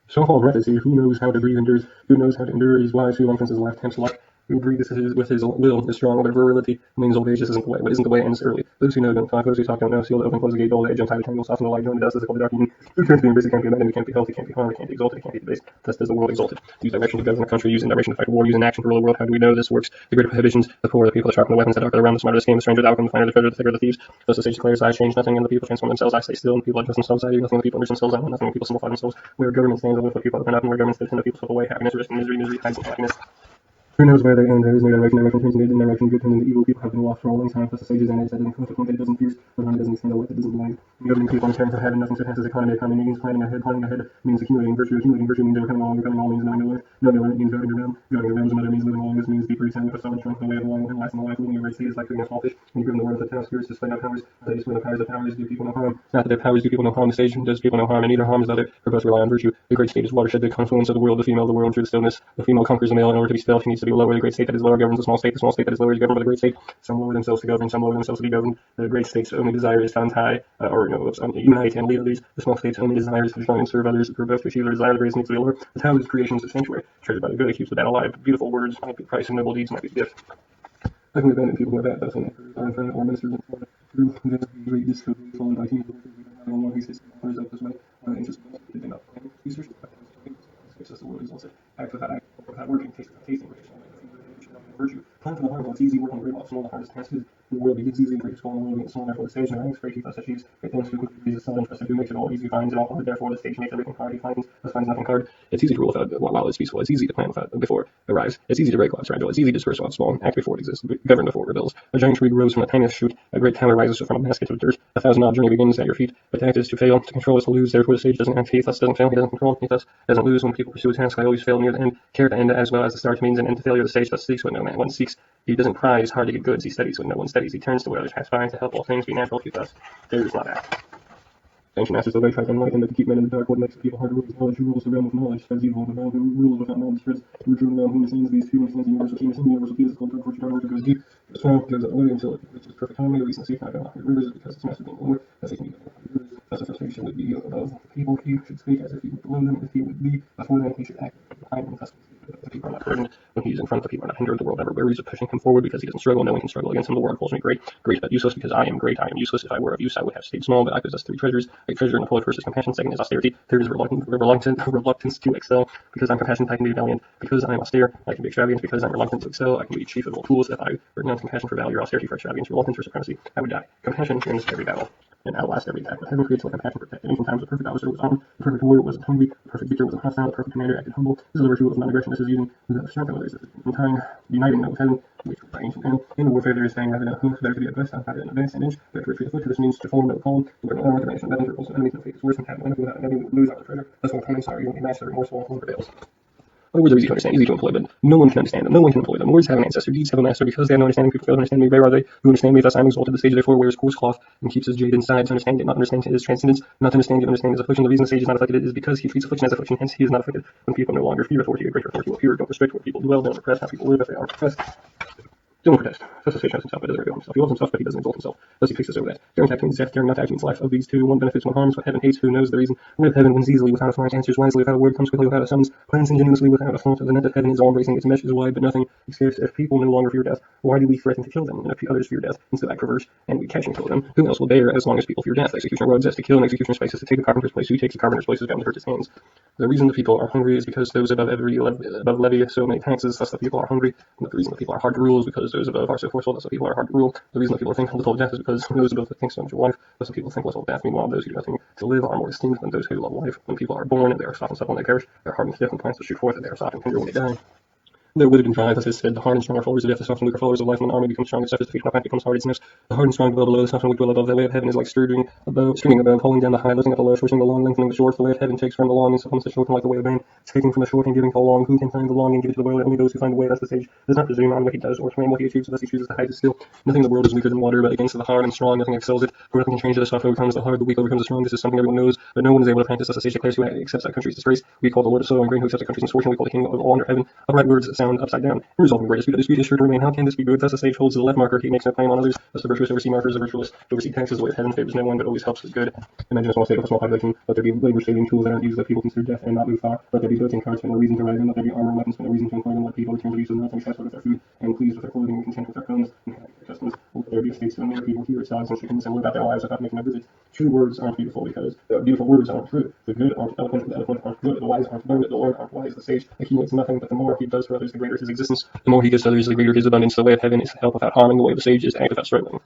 So-called reticee, who knows how to breathe endures, who knows how to endure is wise, who lengthens his left, hence luck. Who breathes with his will is strong, but virility means old age. This isn't the way, but isn't the way it ends early. Those who know don't talk, those who talk don't know. Seal the open, close the gate, old age, untie the tangle, soften the light, join the dust, as it called the dark evening. Who turns to be embraced, can't be abandoned, can't be healthy, can't be harmed, can't be exalted, can't be debased. Thus does the world exalted. Use direction to govern the country, use direction to fight war, use action to rule the world. How do we know this works? The greater prohibitions, the poor, the people that sharpen the weapons that darken around, the smarter the scheme, the stranger, the outcome, the finer the treasure, the thicker the thieves. Thus the sage declares, I change nothing, and the people transform themselves. I stay still, and the people adjust themselves. I do nothing, and the people enrich themselves. I want nothing, and the people simplify themselves. Where government stands, the people open up, and where government steps in, the people slip away. Happiness, risk, misery, misery, hides in happiness. Who knows where they end? There is no direction. Direction turns into direction. Good turns into evil. People have been lost for a long time. Plus the sages and edge that doesn't come to point that it doesn't pierce. The line doesn't extend. The light that doesn't blind. Governing people on terms of heaven. Nothing surpasses economy. Economy means planning ahead. Planning ahead means accumulating virtue. Accumulating virtue means overcoming all. Overcoming all means knowing no limit. Knowing no limit means governing your realm. Governing your realms another means living long. This means deeper return with solid strength in the way of long and lasting life. Living a great state is like doing a small fish. When you give them the word of the town spirits to display no powers. They display the powers. The powers do people no harm. Not that their powers do people no harm. The sage does people no harm, and neither harms the other. For both rely on virtue. The great state is watershed. The confluence of the world. The female of the world through the stillness. The female conquers the male in order to be still. She needs to be lower. The great state that is lower governs the small state. The small state that is lower is governed by the great state. Some lower themselves to govern, some lower themselves to be governed. The great state's only desire is to untie, unite and lead others. The small state's only desire is to join and serve others. For both to achieve their desire, the great needs to be lower. The Tao is creation's sanctuary, treasured by the good. It keeps the bad alive. Beautiful words might be price, and noble deeds might be gift. I can abandon people who are bad, that's only our infernal or ministers and foreign. Through the great disco, followed by teams of workers, we don't have long he sits and up this way. Interest in enough. He searches for the world exalts it. Act without working, taste without tasting, virtue. Plan for the hard it's easy, work on the great while small, the hardest task is the world begins easy, the greatest goal in the world begins small, therefore the stage and ranks, great thus achieves great things, who is a solid trusted, who makes it all easy, finds it all hard, therefore the stage makes everything hard, he finds nothing hard. It's easy to rule without, while it's peaceful, it's easy to plan without, before it arrives, it's easy to break while it's fragile, it's easy to disperse while it's small, act before it exists, govern before it rebels. A giant tree grows from the tiniest shoot, a great tower rises from a basket of dirt, 1,000-mile journey begins at your feet, but to act is to fail, to control is to lose, therefore the sage doesn't act, he thus doesn't fail, he doesn't control, he thus doesn't lose. When people pursue a task, I always fail near the end, care to end as well as the start means an end to failure, the sage thus seeks what no one seeks. He doesn't cry, it's hard to get goods, he studies when no one studies, he turns to what others pass by, to help all things be natural, keep us. There is not that. Ancient masters of try to enlighten them to keep men in the dark. What makes the people hard to rule is knowledge. Who rules the realm with knowledge spreads evil. The realm who rules without knowledge spreads the true realm. Who understands these two understands the universal key. The universal key is called dark fortune. Dark goes deep. The small goes up away until it reaches perfect harmony. The reason safe not going rivers is because its master being lower. As it can be rivers. Thus the frustration would be above the people. He should speak as if he were below them. If he would be before them, he should act behind them. Thus the people are not burdened. When he is in front, the people are not hindered. The world never wearies of pushing him forward because he doesn't struggle. No one can struggle against him. The world calls me great, great but useless because I am great. I am useless. If I were of use, I would have stayed small. But I possess three treasures. A treasure in the poet, first is compassion. Second is austerity. Third is reluctance to excel. Because I'm compassionate, I can be valiant. Because I'm austere, I can be extravagant. Because I'm reluctant to excel, I can be chief of all tools. If I were not compassion for value, austerity for extravagance, reluctance for supremacy, I would die. Compassion wins every battle and outlast every attack. But heaven creates what compassion protected. Ancient times, the perfect officer was armed, the perfect warrior wasn't hungry, the perfect victor wasn't hostile, the perfect commander acted humble. This is the virtue of non-aggression. This is using the strength of others. In time, uniting them with heaven, which was by ancient man. In the warfare, there is saying rather than a hoof, better to be at best, rather than advance an inch, better to retreat a foot. This means to form no calm, to learn no armor, to manage no weapons, repulse no enemies, no fate is worse than having an enemy without an enemy would lose out the treasure. Thus, when time sorry, you won't be matched, the remorseful and prevails. Other words are easy to understand, easy to employ, but no one can understand them. No one can employ them. Words have an ancestor, deeds have a master. Because they have no understanding, people fail to understand me. Rare are they who understand me. Thus I am exalted. The sage therefore wears coarse cloth and keeps his jade inside. To understand it, not understand his transcendence, not to understand, yet understand his affliction. The reason the sage is not afflicted is because he treats affliction as affliction. Hence he is not afflicted. When people no longer fear authority, a greater authority will fear. Don't restrict where people dwell. Don't repress how people live if they are oppressed. Don't protest. Thus the sage knows himself, but doesn't reveal himself. He loves himself, but he doesn't exalt himself. Thus he fixes over that. Daring to act means death, daring not to act means life. Of these two, one benefits, one harms. What heaven hates, who knows the reason? With heaven wins easily, without a flight, answers wisely, without a word, comes quickly, without a summons, plans ingenuously, without a fault. The net of heaven is all embracing, its mesh is wide, but nothing escapes. If people no longer fear death, why do we threaten to kill them? And if others fear death, instead act perverse, and we catch and kill them, who else will bear as long as people fear death? Executioner roads as to kill, and executioner's place is to take the carpenter's place. Who takes the carpenter's place is bound to hurt his hands. The reason the people are hungry is because those above levy so many taxes, thus the people are hungry. And the reason the people are hard to rule is because those above are so forceful, thus the people are hard to rule. The reason that people think little of death is because those above think so much of life, thus the people think little of death. Meanwhile, those who do nothing to live are more esteemed than those who love life. When people are born, they are soft and supple when they perish. They are hard and stiff and plants that shoot forth, and they are soft and tender when they die. They're withered and dry, thus is said, the hard and strong are followers of death, the soft and weak are followers of life. When an army becomes strong, the stuff is defeated, when a plant becomes hard, its nest. The hard and strong dwell below, the soft and weak dwell above. The way of heaven is like stringing above, pulling down the high, lifting up the low, shortening the long, lengthening the short. The way of heaven takes from the long and supplements the short, and like the way of man, taking from the short and giving to the long. Who can find the long and give it to the world? Only those who find the way. Thus the sage does not presume on what he does or claim what he achieves, thus he chooses to hide his skill. Nothing in the world is weaker than water, but against the hard and strong, nothing excels it. For nothing can change it. The soft overcomes the hard, the weak overcomes the strong. This is something everyone knows, but no one is able to practice. Thus the sage declares, who accepts that country's disgrace. We call the Lord of soil and grain, who accepts the country's misfortune. We call the king of all under heaven. Upright words sound upside down, and resolving great dispute. A dispute is sure to remain. How can this be good? Thus a sage holds the left marker, he makes no claim on others. Thus the virtuous oversee markers, the virtuous oversee taxes. The way of heaven favors no one, but always helps the good. Imagine a small state with a small population. Let there be labor-saving tools that aren't used, that people consider deaf and not move far. Let there be boats and carts, but no reason to ride them. Let there be armor and weapons, but no reason to employ them. Let people return to use of nothing, satisfied with their food, and pleased with their clothing, and content with their homes, and happy with their customs. Let there be estates to the people hear its sighs and sickness and live out their lives without making no visits. True words aren't beautiful because the beautiful words aren't true. The good aren't eloquent, the eloquent aren't good, the wise aren't learned, the Lord aren't wise. The sage accumulates nothing, but the more he does for others, the greater his existence. The more he gives to others, the greater his abundance. The way of heaven is to help without harming. The way of the sage is to act without struggling.